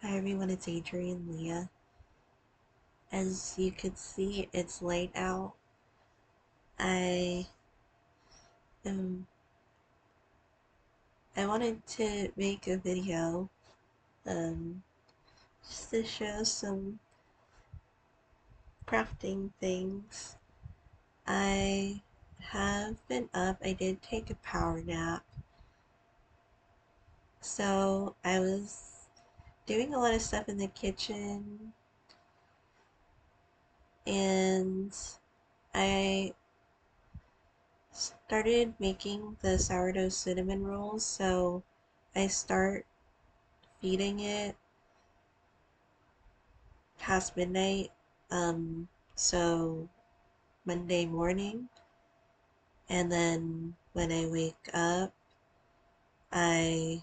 Hi everyone, it's Adrian Leah. As you could see, it's late out. I um I wanted to make a video um just to show some crafting things. I have been up. I did take a power nap. So I was doing a lot of stuff in the kitchen and I started making the sourdough cinnamon rolls. So I start feeding it past midnight. Um, so Monday morning, and then when I wake up, I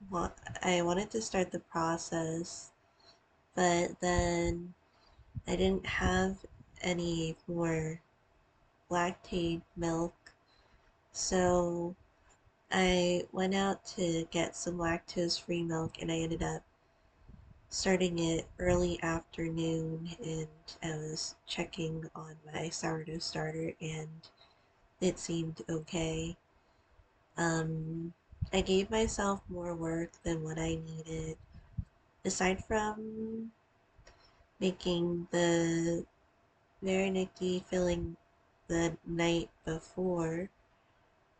want I wanted to start the process, but then I didn't have any more lactate milk, so I went out to get some lactose-free milk, and I ended up starting it early afternoon, and I was checking on my sourdough starter, and it seemed okay. Um, I gave myself more work than what I needed. Aside from making the Mariniki filling the night before,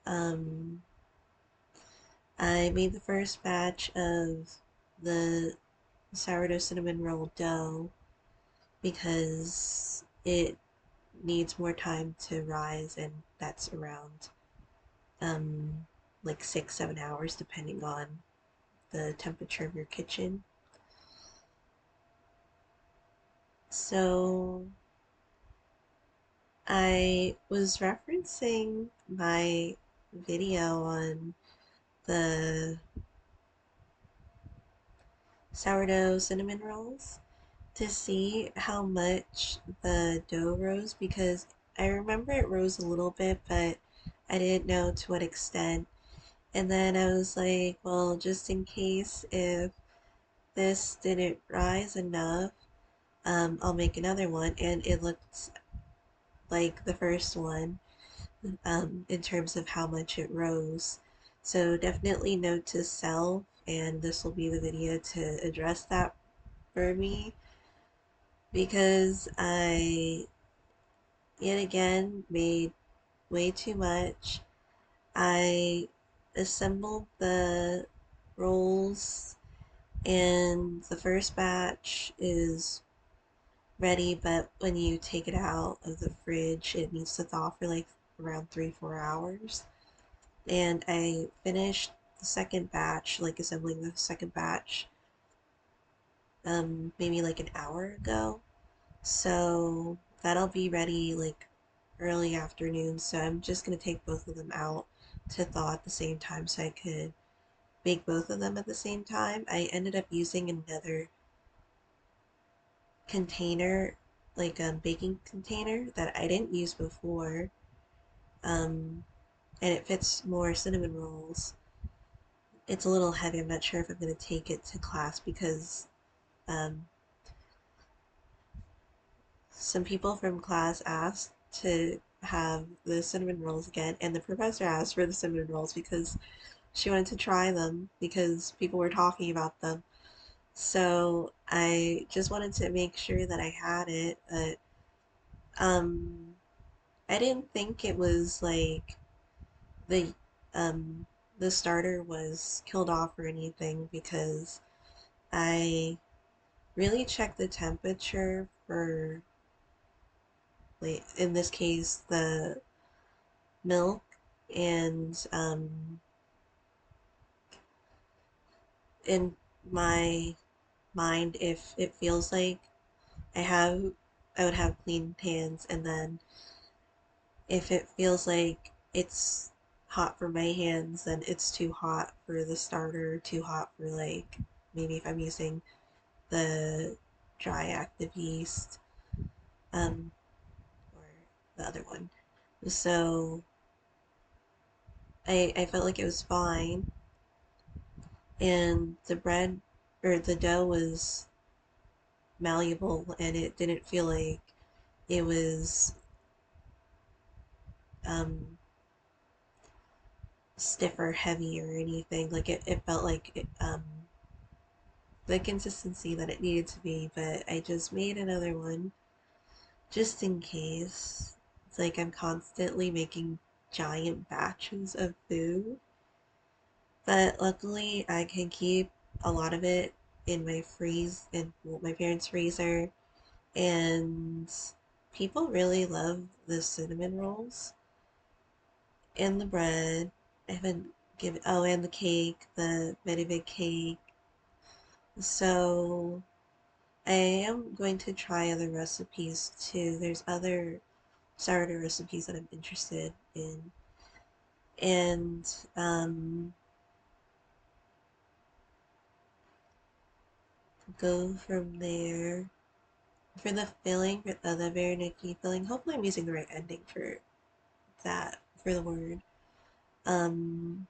um, I made the first batch of the sourdough cinnamon roll dough because it needs more time to rise, and that's around um, like 6, 7 hours depending on the temperature of your kitchen. So I was referencing my video on the sourdough cinnamon rolls to see how much the dough rose, because I remember it rose a little bit, but I didn't know to what extent. And then I was like, well, just in case if this didn't rise enough, I'll make another one. And it looked like the first one, in terms of how much it rose. So definitely note to self, and this will be the video to address that for me, because I yet again made way too much. I assembled the rolls, and the first batch is ready, but when you take it out of the fridge, it needs to thaw for like around 3, 4 hours. And I finished the second batch, like assembling the second batch, maybe like an hour ago. So that'll be ready like early afternoon. So I'm just gonna take both of them out to thaw at the same time so I could bake both of them at the same time. I ended up using another container, like a baking container that I didn't use before, um, and it fits more cinnamon rolls. It's a little heavy. I'm not sure if I'm going to take it to class because um, some people from class asked to have the cinnamon rolls again, and the professor asked for the cinnamon rolls because she wanted to try them because people were talking about them. So I just wanted to make sure that I had it, but um, I didn't think it was like the um, the starter was killed off or anything, because I really checked the temperature for, like in this case, the milk, and in my mind, if it feels like I have I would have clean hands, and then if it feels like it's hot for my hands, then it's too hot for the starter, too hot for, like, maybe if I'm using the dry active yeast, um, or the other one. So I felt like it was fine. and the bread or the dough was malleable and it didn't feel like it was um, stiff or heavy or anything. Like it felt like the consistency that it needed to be, but I just made another one just in case. It's like I'm constantly making giant batches of food, but luckily I can keep a lot of it in my my parents' freezer, and people really love the cinnamon rolls and the bread. I haven't given and the cake, the very big cake. So I am going to try other recipes too. There's other sourdough recipes that I'm interested in, and go from there. For the filling, for the Veroniki filling, hopefully I'm using the right ending for that, for the word. Um,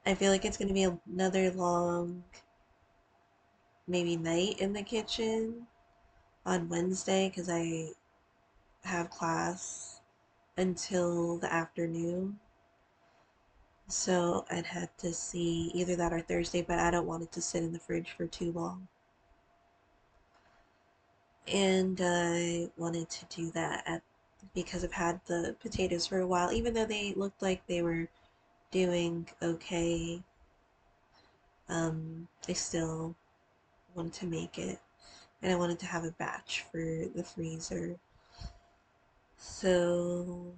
I feel like it's going to be another long, maybe night in the kitchen on Wednesday because I have class until the afternoon. So I'd have to see either that or Thursday, but I don't want it to sit in the fridge for too long. And I wanted to do that because I've had the potatoes for a while, even though they looked like they were doing okay. I still wanted to make it, and I wanted to have a batch for the freezer. So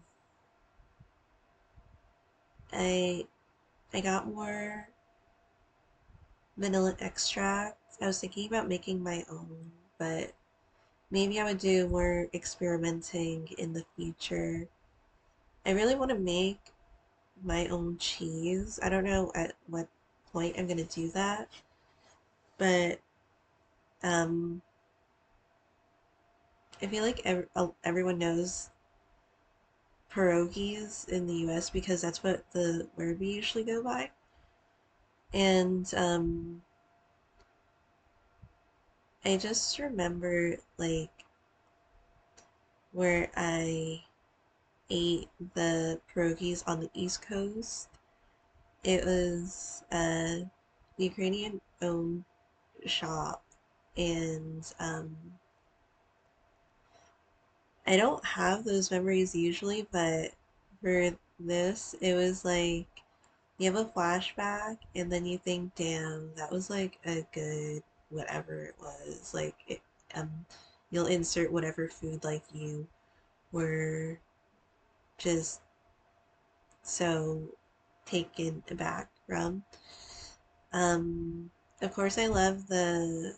I I got more vanilla extract. I was thinking about making my own, but maybe I would do more experimenting in the future. I really want to make my own cheese. I don't know at what point I'm gonna do that, but um, I feel like everyone knows pierogies in the US because that's what the word we usually go by. And I just remember like where I ate the pierogies on the East Coast. It was a Ukrainian owned shop, and I don't have those memories usually, but for this, it was like you have a flashback and then you think, damn, that was like a good whatever it was. Um, you'll insert whatever food like you were just so taken aback from. Um, of course, I love the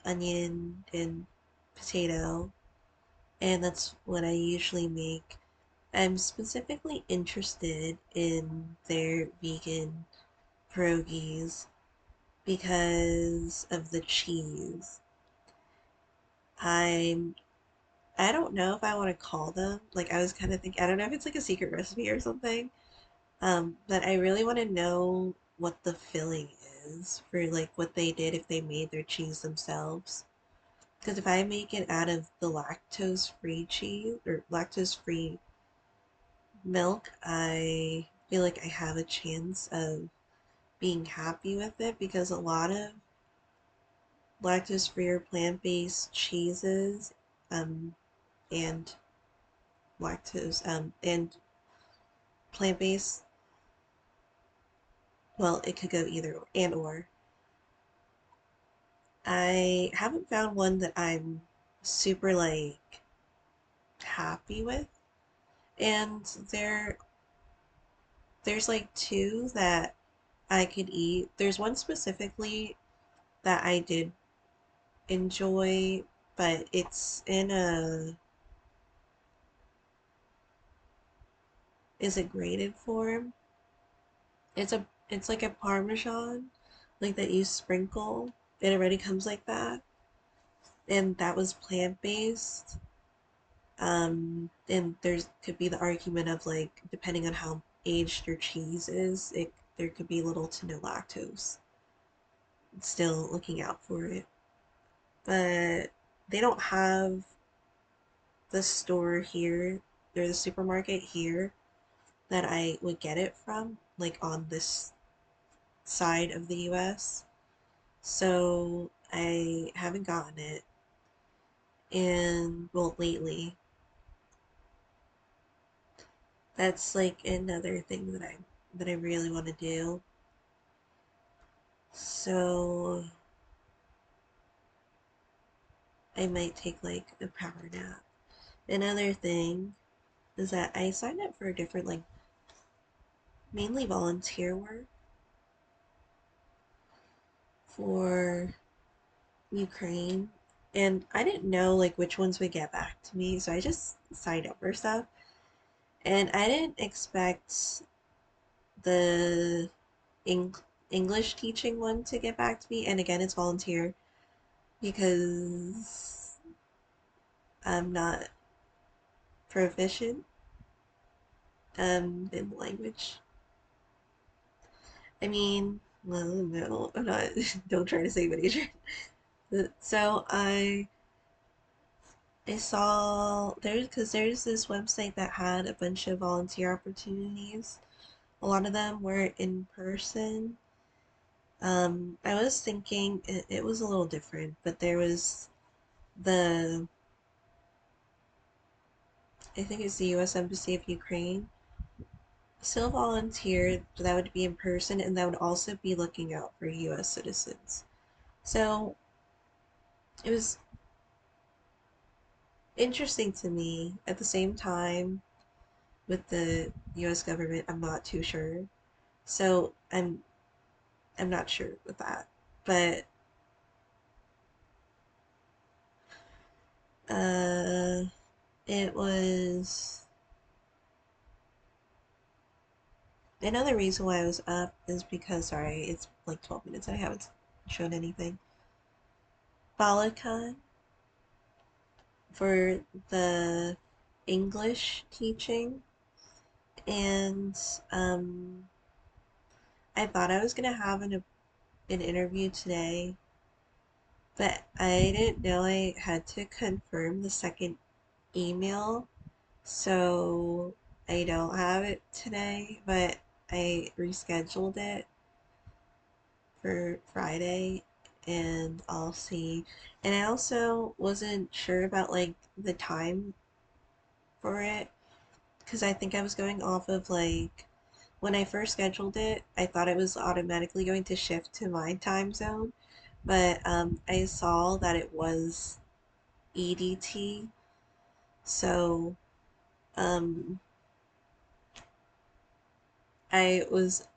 onion and potato, and that's what I usually make. I'm specifically interested in their vegan pierogies because of the cheese. I'm I don't know if I want to call them. Like I was kind of thinking, I don't know if it's like a secret recipe or something. But I really want to know what the filling is for like what they did if they made their cheese themselves. Because if I make it out of the lactose-free cheese or lactose-free milk, I feel like I have a chance of being happy with it because a lot of lactose-free or plant-based cheeses um, and and plant-based, well, it could go either and or. I haven't found one that I'm super like happy with. And there's like two that I could eat. There's one specifically that I did enjoy, but it's in a is it grated form? It's like a parmesan, like that you sprinkle. It already comes like that, and that was plant based. And there's could be the argument of like depending on how aged your cheese is, there could be little to no lactose. Still looking out for it. But they don't have the store here or the supermarket here that I would get it from, like on this side of the US. So I haven't gotten it. And well, lately, that's like another thing that I really want to do. So I might take like a power nap. Another thing is that I signed up for a different, like, mainly volunteer work for Ukraine. And I didn't know like which ones would get back to me, so I just signed up for stuff. And I didn't expect the Eng- English teaching one to get back to me. And again, it's volunteer because I'm not proficient in the language. I mean, well, no, I'm not. Don't try to save it, Adrian. So I saw there's this website that had a bunch of volunteer opportunities. A lot of them were in person. I was thinking it was a little different, but there was the I think it's the U.S. Embassy of Ukraine. Still volunteered, but that would be in person, and that would also be looking out for U.S. citizens. So it was interesting to me. At the same time, with the U.S. government, I'm not too sure. So I'm not sure with that. But uh it was another reason why I was up is because sorry, it's like 12 minutes and I haven't shown anything. Balkan for the English teaching and um I thought I was gonna have an interview today, but I didn't know I had to confirm the second email. So I don't have it today, but I rescheduled it for Friday and I'll see. And I also wasn't sure about like the time for it because I think I was going off of like when I first scheduled it, I thought it was automatically going to shift to my time zone, but I saw that it was EDT. So um, I was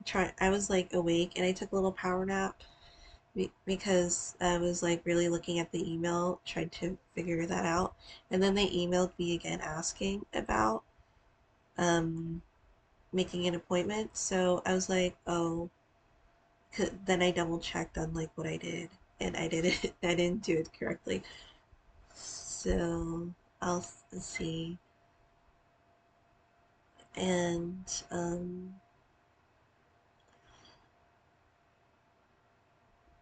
like awake and I took a little power nap because I was like really looking at the email, trying to figure that out. And then they emailed me again asking about um, making an appointment. So I was like, oh, then I double checked on like what I did and I didn't, I didn't do it correctly. So I'll see. And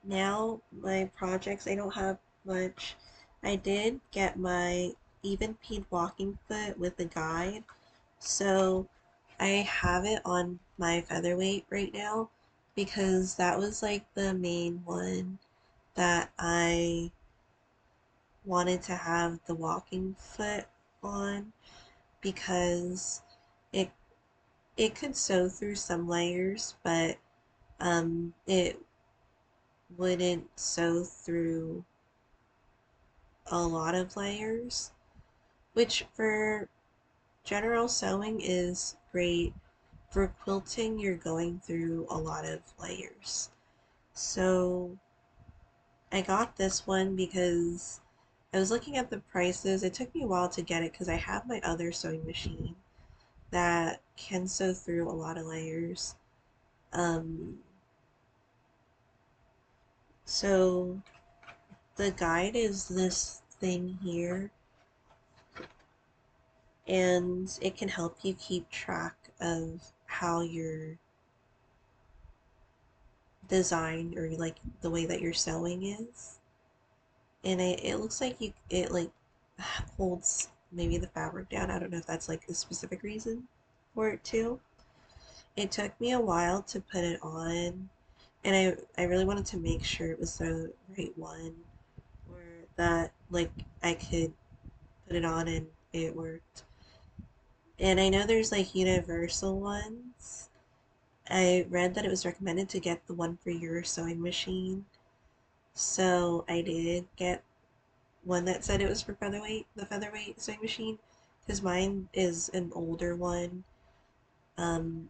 now my projects, I don't have much. I did get my even peed walking foot with a guide. So I have it on my featherweight right now because that was like the main one that I wanted to have the walking foot on because it it could sew through some layers, but it wouldn't sew through a lot of layers, which for general sewing is great. For quilting, you're going through a lot of layers. So I got this one because I was looking at the prices. It took me a while to get it because I have my other sewing machine that can sew through a lot of layers. Um, so the guide is this thing here, and it can help you keep track of how your design or like the way that your sewing is. And it looks like it like holds maybe the fabric down. I don't know if that's like a specific reason for it too. It took me a while to put it on, and I really wanted to make sure it was the right one, or that like I could put it on and it worked. And I know there's like universal ones. I read that it was recommended to get the one for your sewing machine. So I did get one that said it was for featherweight, the featherweight sewing machine, because mine is an older one.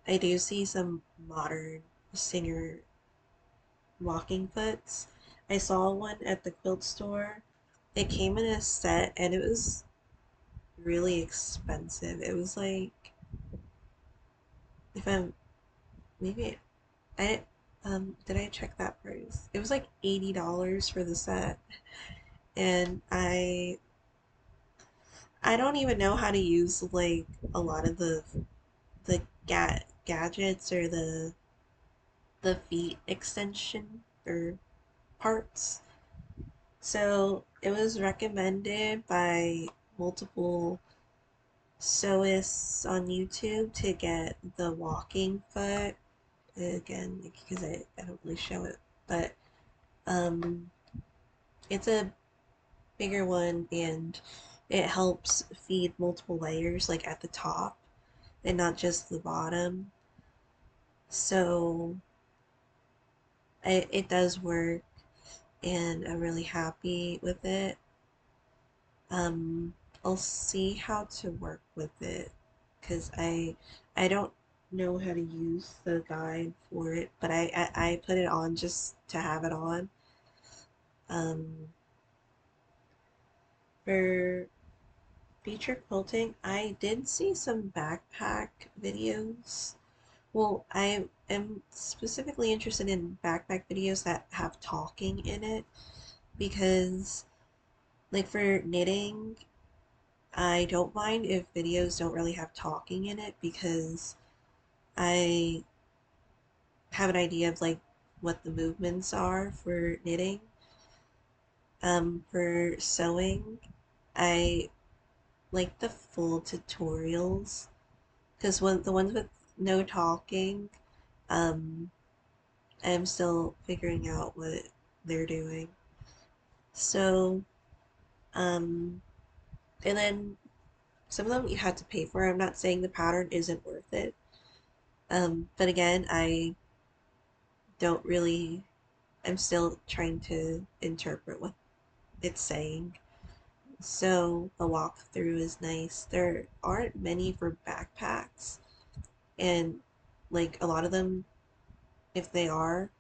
I do see some modern Singer walking foots. I saw one at the quilt store. It came in a set and it was really expensive. It was like, if I'm, maybe I, did I check that price? It was like $80 for the set. And I don't even know how to use like a lot of the gadgets or the feet extension or parts. So it was recommended by multiple sewists on YouTube to get the walking foot. Again, because I don't really show it, but um, it's a bigger one and it helps feed multiple layers like at the top and not just the bottom. So it does work and I'm really happy with it. Um, I'll see how to work with it because I don't know how to use the guide for it, but I put it on just to have it on. Um, for feature quilting, I did see some backpack videos. Well, I am specifically interested in backpack videos that have talking in it because, like, for knitting, I don't mind if videos don't really have talking in it because I have an idea of like what the movements are for knitting. For sewing, I like the full tutorials because when the ones with no talking, um, I'm still figuring out what they're doing. So, um, and then some of them you had to pay for. I'm not saying the pattern isn't worth it. But again, I don't really, I'm still trying to interpret what it's saying. So a walkthrough is nice. There aren't many for backpacks, and like a lot of them, if they are,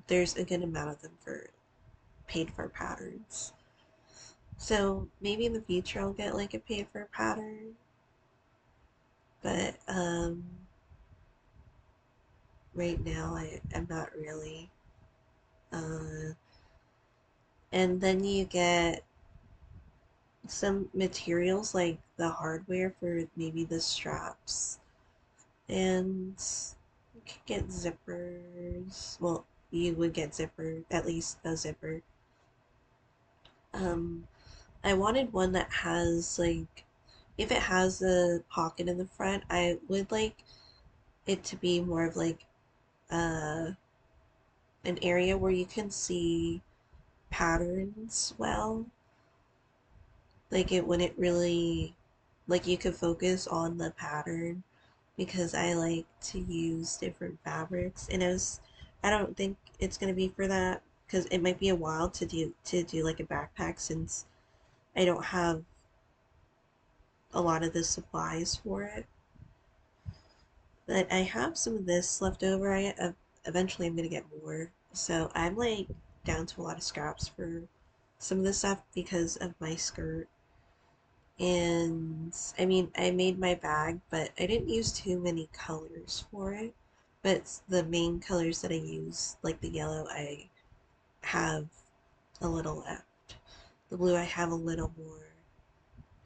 there's a good amount of them for paid for patterns. So maybe in the future I'll get like a paid for pattern, but right now I'm not really. Uh, and then you get some materials like the hardware for maybe the straps and you could get zippers. Well, you would get zipper, at least a zipper. Um, I wanted one that has like, if it has a pocket in the front, I would like it to be more of like uh, an area where you can see patterns well. Like it wouldn't really, like you could focus on the pattern because I like to use different fabrics and I don't think it's gonna be for that because it might be a while to do like a backpack since I don't have a lot of the supplies for it. But I have some of this left over. Eventually I'm gonna get more. So I'm like down to a lot of scraps for some of this stuff because of my skirt. And I mean, I made my bag, but I didn't use too many colors for it. But the main colors that I use, like the yellow, I have a little left. The blue, I have a little more.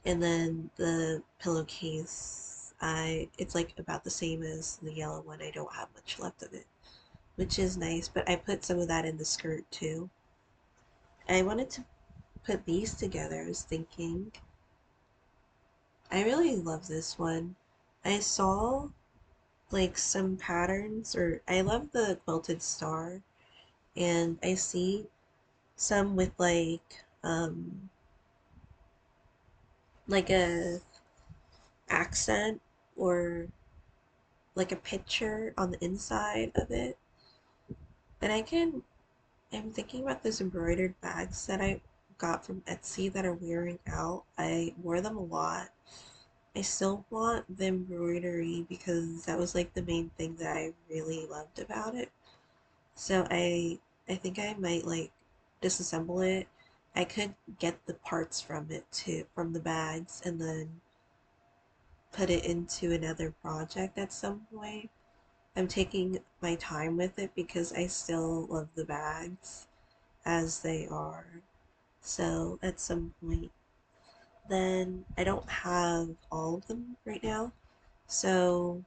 And then the pillowcase, it's like about the same as the yellow one. I don't have much left of it, which is nice, but I put some of that in the skirt too. I wanted to put these together. I was thinking, I really love this one. I saw like some patterns, or I love the quilted star, and I see some with like a accent or like a picture on the inside of it. And I'm thinking about those embroidered bags that I got from Etsy that are wearing out. I wore them a lot. I still want the embroidery because that was like the main thing that I really loved about it. So I think I might like disassemble it. I could get the parts from it too, from the bags, and then put it into another project at some point. I'm taking my time with it because I still love the bags as they are. So at some point, then I don't have all of them right now. So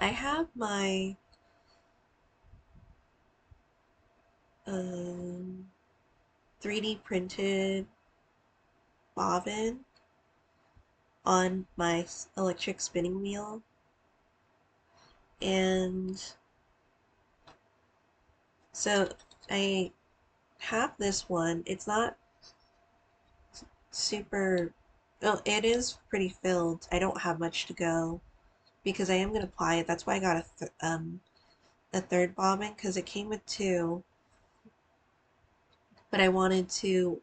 I have my um, 3D printed bobbin on my electric spinning wheel, and so I have this one. It's not super, well, it is pretty filled. I don't have much to go because I am going to apply it. That's why I got a third bobbin, because it came with two, but I wanted to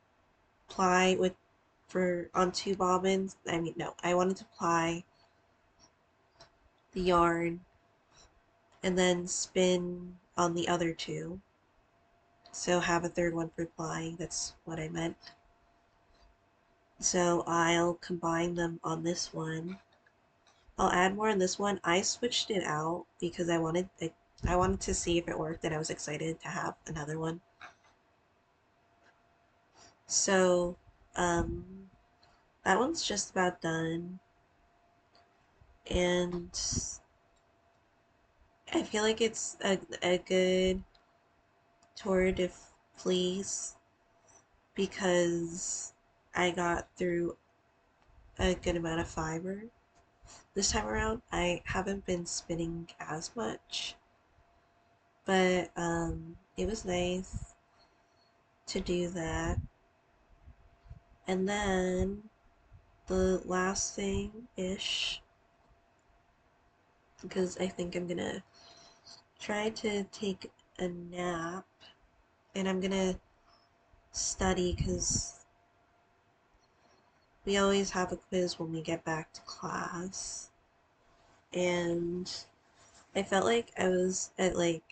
ply with for on two bobbins. I mean, no, I wanted to ply the yarn and then spin on the other two. So have a third one for plying. That's what I meant. So I'll combine them on this one. I'll add more on this one. I switched it out because I wanted to see if it worked, and I was excited to have another one. So um, that one's just about done, and I feel like it's a good tour de fleece because I got through a good amount of fiber. This time around, I haven't been spinning as much, but it was nice to do that. And then the last thing ish, because I think I'm gonna try to take a nap, and I'm gonna study because we always have a quiz when we get back to class. And I felt like I was at like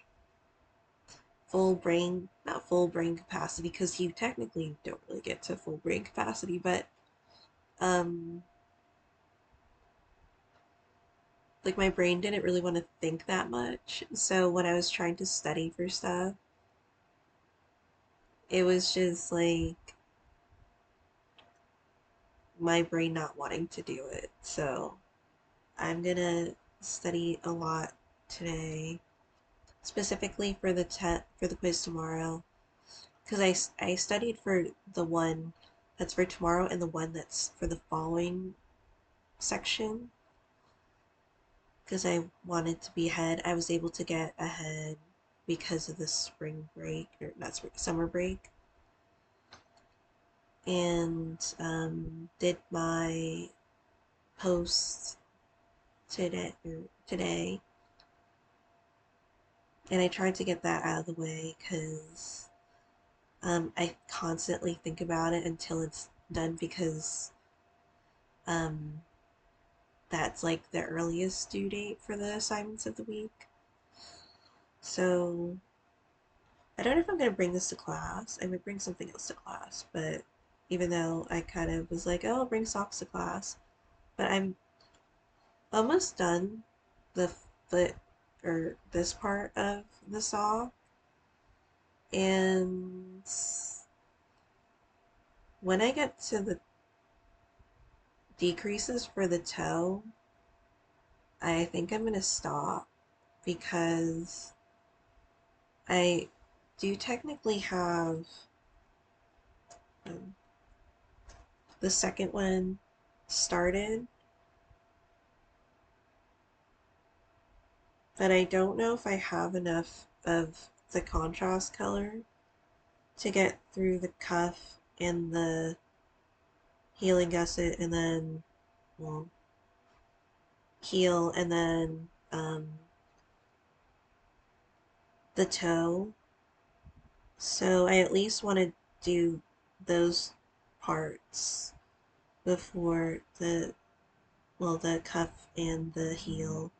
full brain, not full brain capacity, because you technically don't really get to full brain capacity, but um, like my brain didn't really want to think that much. So when I was trying to study for stuff, it was just like my brain not wanting to do it. So I'm gonna study a lot today, specifically for for the quiz tomorrow, because I studied for the one that's for tomorrow and the one that's for the following section because I wanted to be ahead. I was able to get ahead because of the spring break, or not spring, summer break, and did my post today, and I tried to get that out of the way because I constantly think about it until it's done because um, that's like the earliest due date for the assignments of the week. So I don't know if I'm going to bring this to class. I might bring something else to class, but even though I kind of was like, oh, I'll bring socks to class, but I'm almost done the foot or this part of the sock. And when I get to decreases for the toe, I think I'm gonna stop because I do technically have um, the second one started, but I don't know if I have enough of the contrast color to get through the cuff and the healing gusset and then, well, heel and then the toe. So I at least want to do those parts before the cuff and the heel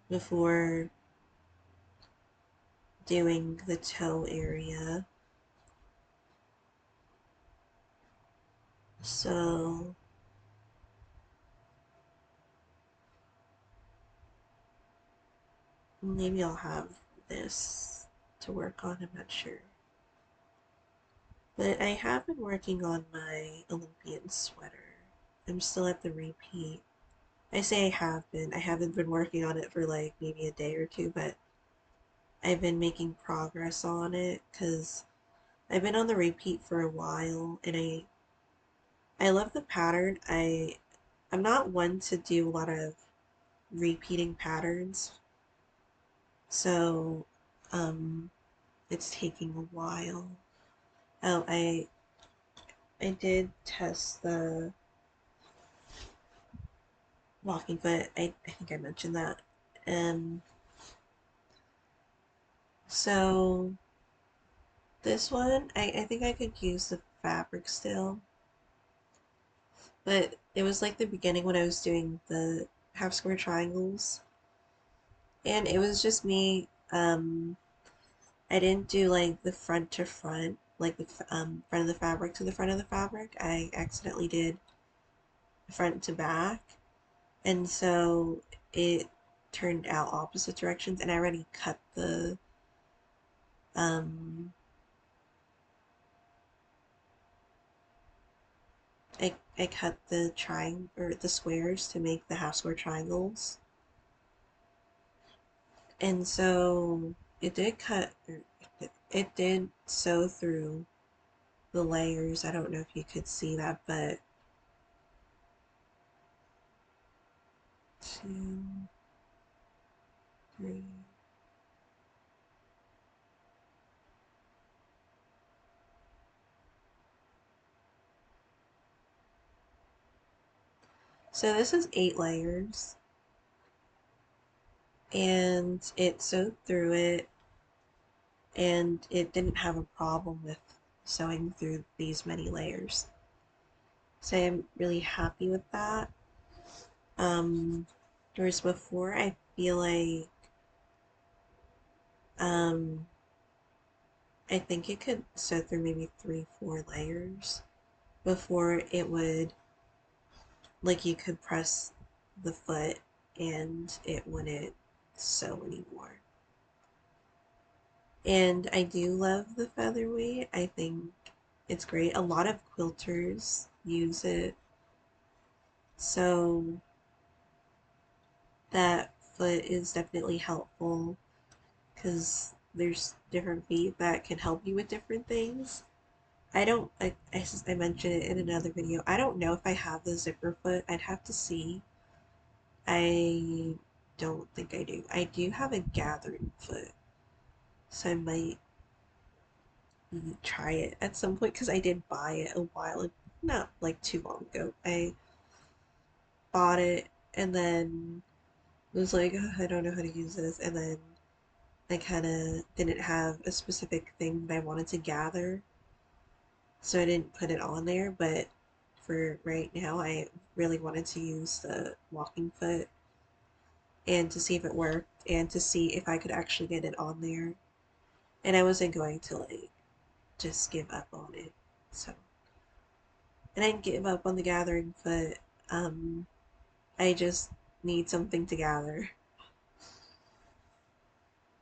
before doing the toe area. So maybe I'll have this to work on, I'm not sure. But I have been working on my Olympian sweater. I'm still at the repeat. I say I have been. I haven't been working on it for like maybe a day or two, but I've been making progress on it because I've been on the repeat for a while and I love the pattern. I'm not one to do a lot of repeating patterns, so um it's taking a while. Oh, I did test the walking foot. I think I mentioned that. Um so this one I think I could use the fabric still. But it was like the beginning when I was doing the half square triangles. And it was just me. I didn't do like the front to front, like the front of the fabric to the front of the fabric. I accidentally did front to back. And so it turned out opposite directions. And I already cut um, I cut the triangle or the squares to make the half square triangles. And so it did cut, it did sew through the layers. I don't know if you could see that, but two, three. So this is 8 layers, and it sewed through it, and it didn't have a problem with sewing through these many layers. So I'm really happy with that. Um, whereas before, I feel like um, I think it could sew through maybe 3, 4 layers before it would, like, you could press the foot and it wouldn't sew anymore. And I do love the featherweight. I think it's great. A lot of quilters use it. So that foot is definitely helpful because there's different feet that can help you with different things. I don't, I mentioned it in another video. I don't know if I have the zipper foot. I'd have to see. I don't think I do. I do have a gathering foot, so I might try it at some point because I did buy it a while, not like too long ago. I bought it and then was like, "Ugh, I don't know how to use this," and then I kind of didn't have a specific thing that I wanted to gather, so I didn't put it on there. But for right now, I really wanted to use the walking foot and to see if it worked and to see if I could actually get it on there. And I wasn't going to like just give up on it. So, and I didn't give up on the gathering foot. Um, I just need something to gather.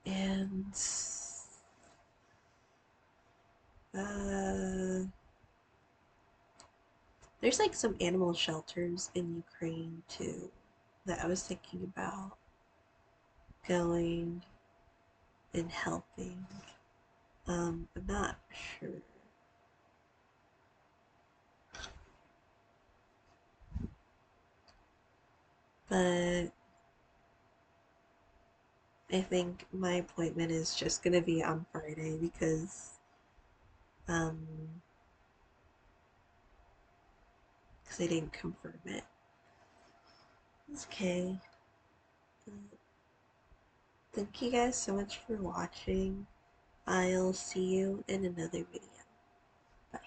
And uh, There's like some animal shelters in Ukraine too that I was thinking about going and helping. I'm not sure. But I think my appointment is just gonna be on Friday um because I didn't confirm it. It's okay. Thank you guys so much for watching. I'll see you in another video. Bye.